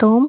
2।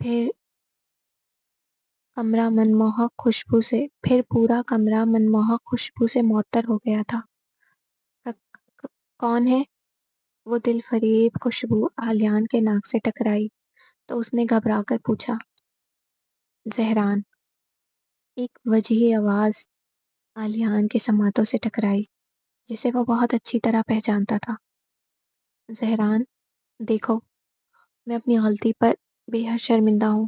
پھر پھر پورا کمرہ منموہک خوشبو سے معطر ہو گیا تھا۔ کون ہے؟ وہ دل فریب خوشبو آلیان کے ناک سے ٹکرائی تو اس نے گھبرا کر پوچھا۔ زہران۔ ایک وجیح آواز آلیان کے سماعتوں سے ٹکرائی جسے وہ بہت اچھی طرح پہچانتا تھا۔ زہران، دیکھو، میں اپنی غلطی پر بے حد شرمندہ ہوں۔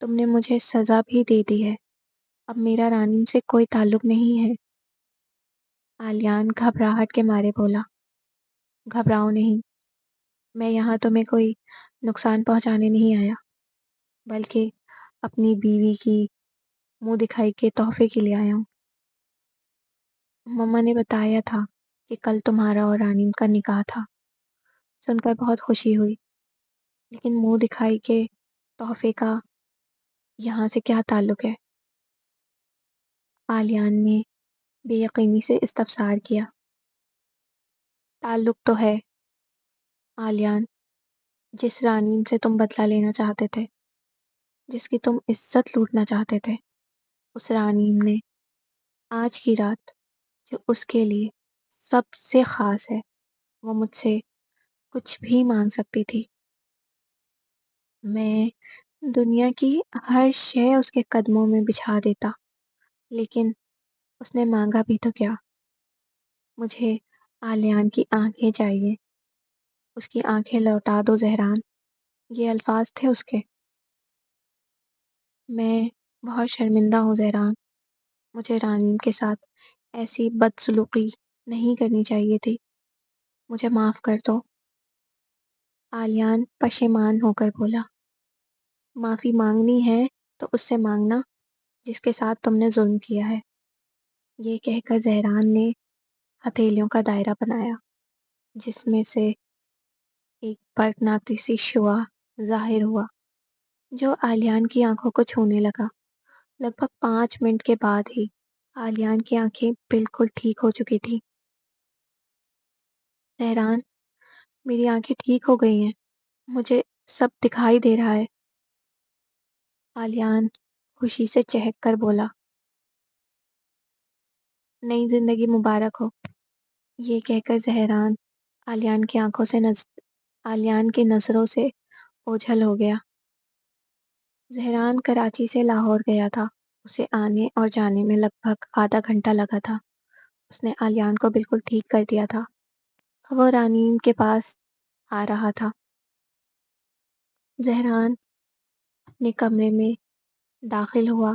تم نے مجھے سزا بھی دے دی ہے، اب میرا رانیم سے کوئی تعلق نہیں ہے۔ آلیان گھبراہٹ کے مارے بولا۔ گھبراؤ نہیں، میں یہاں تمہیں کوئی نقصان پہنچانے نہیں آیا، بلکہ اپنی بیوی کی منہ دکھائی کے تحفے کے لیے آیا ہوں۔ مما نے بتایا تھا کہ کل تمہارا اور رانیم کا نکاح تھا، سن کر بہت خوشی ہوئی، لیکن منہ دکھائی کے تحفے کا یہاں سے کیا تعلق ہے؟ آلیان نے بے یقینی سے استفسار کیا۔ تعلق تو ہے آلیان، جس رانیم سے تم بدلہ لینا چاہتے تھے، جس کی تم عزت لوٹنا چاہتے تھے، اس رانیم نے آج کی رات جو اس کے لیے سب سے خاص ہے، وہ مجھ سے کچھ بھی مانگ سکتی تھی۔ میں دنیا کی ہر شے اس کے قدموں میں بچھا دیتا، لیکن اس نے مانگا بھی تو کیا؟ مجھے آلیان کی آنکھیں چاہیے، اس کی آنکھیں لوٹا دو زہران، یہ الفاظ تھے اس کے۔ میں بہت شرمندہ ہوں زہران، مجھے رانیم کے ساتھ ایسی بدسلوکی نہیں کرنی چاہیے تھی، مجھے معاف کر دو۔ آلیان پشیمان ہو کر بولا۔ معافی مانگنی ہے تو اس سے مانگنا جس کے ساتھ تم نے ظلم کیا ہے۔ یہ کہہ کر زہران نے ہتھیلیوں کا دائرہ بنایا جس میں سے ایک برقناطیسی شعاع ظاہر ہوا جو آلیان کی آنکھوں کو چھونے لگا۔ لگ بھگ 5 منٹ کے بعد ہی آلیان کی آنکھیں بالکل ٹھیک ہو چکی تھیں۔ زہران، میری آنکھیں ٹھیک ہو گئی ہیں، مجھے سب دکھائی دے رہا ہے۔ آلیان خوشی سے چہک کر بولا۔ نئی زندگی مبارک ہو۔ یہ کہہ کر زہران آلیان کی نظروں سے اوجھل ہو گیا۔ زہران کراچی سے لاہور گیا تھا، اسے آنے اور جانے میں لگ بھگ آدھا گھنٹہ لگا تھا۔ اس نے آلیان کو بالکل ٹھیک کر دیا تھا، وہ رانیم کے پاس آ رہا تھا۔ زہران اپنے کمرے میں داخل ہوا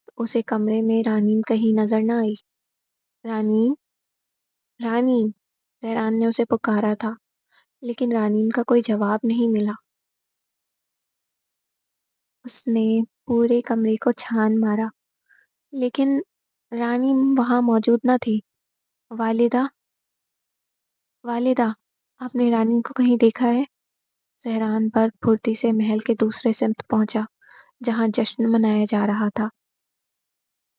تو اسے کمرے میں رانیم کہیں نظر نہ آئی۔ رانیم، رانیم، زہران نے اسے پکارا تھا، لیکن رانیم کا کوئی جواب نہیں ملا۔ اس نے پورے کمرے کو چھان مارا، لیکن رانیم وہاں موجود نہ تھی۔ والدہ، والدہ، آپ نے رانیم کو کہیں دیکھا ہے؟ زہران برق پھرتی سے محل کے دوسرے سمت پہنچا جہاں جشن منایا جا رہا تھا۔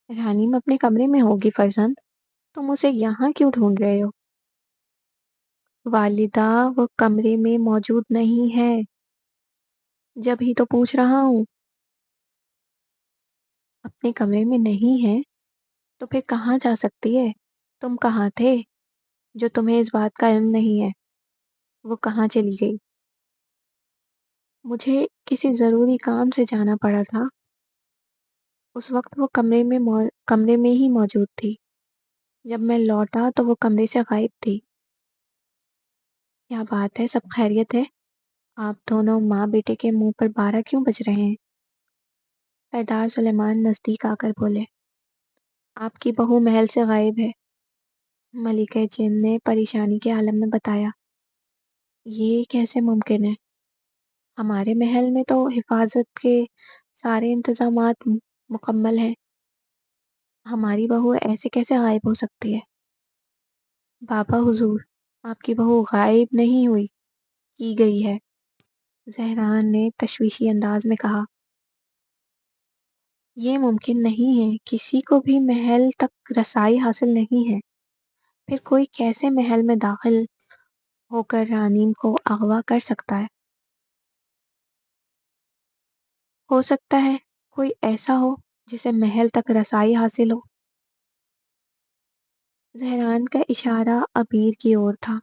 رانیم اپنے کمرے میں ہوگی فرزند، تم اسے یہاں کیوں ڈھونڈ رہے ہو؟ والدہ، وہ کمرے میں موجود نہیں ہے۔ جب ہی تو پوچھ رہا ہوں۔ اپنے کمرے میں نہیں ہے تو پھر کہاں جا سکتی ہے؟ تم کہاں تھے جو تمہیں اس بات کا علم نہیں ہے؟ وہ کہاں چلی گئی؟ مجھے کسی ضروری کام سے جانا پڑا تھا۔ اس وقت وہ کمرے میں ہی موجود تھی۔ جب میں لوٹا تو وہ کمرے سے غائب تھی۔ کیا بات ہے، سب خیریت ہے؟ آپ دونوں ماں بیٹے کے منہ پر 12 کیوں بج رہے ہیں؟ سردار سلیمان نزدیک آ کر بولے۔ آپ کی بہو محل سے غائب ہے، ملکہ جن نے پریشانی کے عالم میں بتایا۔ یہ کیسے ممکن ہے؟ ہمارے محل میں تو حفاظت کے سارے انتظامات مکمل ہیں، ہماری بہو ایسے کیسے غائب ہو سکتی ہے؟ بابا حضور، آپ کی بہو غائب نہیں ہوئی، کی گئی ہے، زہران نے تشویشی انداز میں کہا۔ یہ ممکن نہیں ہے، کسی کو بھی محل تک رسائی حاصل نہیں ہے، پھر کوئی کیسے محل میں داخل ہو کر رانیم کو اغوا کر سکتا ہے؟ ہو سکتا ہے کوئی ایسا ہو جسے محل تک رسائی حاصل ہو۔ زہران کا اشارہ عبیر کی اور تھا۔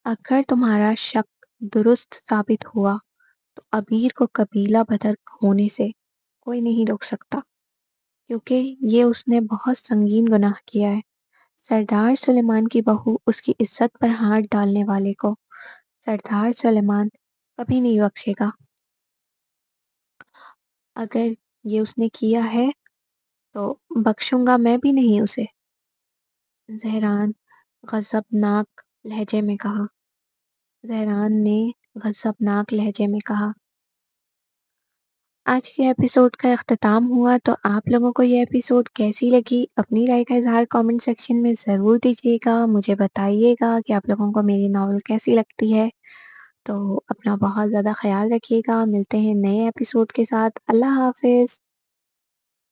اگر تمہارا شک درست ثابت ہوا تو عبیر کو قبیلہ بدر ہونے سے کوئی نہیں روک سکتا، کیونکہ یہ اس نے بہت سنگین گناہ کیا ہے۔ سردار سلیمان کی بہو اس کی عزت پر ہاتھ ڈالنے والے کو سردار سلیمان کبھی نہیں بخشے گا۔ اگر یہ اس نے کیا ہے تو بخشوں گا میں بھی نہیں اسے، زہران غضبناک لہجے میں کہا۔ زہران نے غضبناک لہجے میں کہا۔ آج کے ایپیسوڈ کا اختتام ہوا، تو آپ لوگوں کو یہ ایپیسوڈ کیسی لگی اپنی رائے کا اظہار کامنٹ سیکشن میں ضرور دیجیے گا، مجھے بتائیے گا کہ آپ لوگوں کو میری ناول کیسی لگتی ہے۔ تو اپنا بہت زیادہ خیال رکھیے گا، ملتے ہیں نئے ایپیسوڈ کے ساتھ۔ اللہ حافظ۔